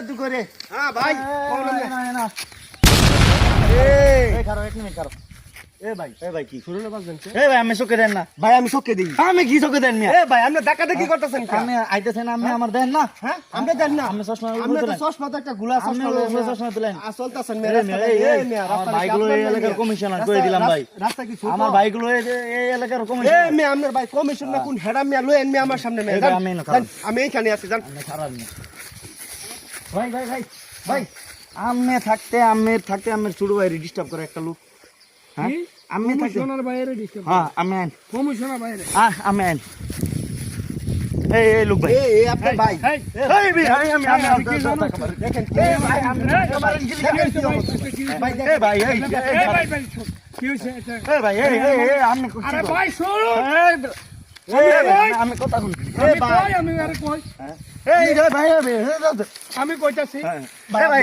তুই করে হ্যাঁ ভাই না এই কারো 1 মিনিট কারো এ ভাই কি শুরু না বাজবেন এ ভাই আমি চোখে দেন না ভাই আমি চোখে দিই আমি কি চোখে দেন মিয়া এ ভাই আপনি ডাকাতে কি করতেছেন আমি আইতেছেন আপনি আমার দেন না হ্যাঁ আমরা জানি না আমি চশমা আপনি তো চশমা তো একটা গুলা আপনি চশমা চশমা তুলেন চলতেছেন এই আমার ভাইগুলো এই এলাকার কমিশনার করে দিলাম ভাই রাস্তা কি ছোট? আমার ভাইগুলো এই এলাকার এ কমিশনার মে আপনার ভাই কমিশন না কোন হেডা মিয়া লয়েন মিয়া আমার সামনে মে এই ভাই, আমি না খারাপ। আমি এইখানে আছি জান আমি খারাপ না ভাই আমি থাকতে আমি ছোট ভাই ডিস্টার্ব করে একটা লোক হ্যাঁ আমি থাকতে কমিশনার বাইরে ডিস্টার্ব হ্যাঁ আমি আইন কমিশনার বাইরে আমি আইন এই লোক ভাই এই আপনার ভাই এই ভাই আমি কি জানো? দেখেন এই ভাই আমি ভাই এই ভাই এই ভাই কি হয়েছে এটা? এই ভাই এই আমি আরে ভাই শোনো আমি কথা শুনি আমি কই এই ভাই আমি কইতাছি ভাই ভাই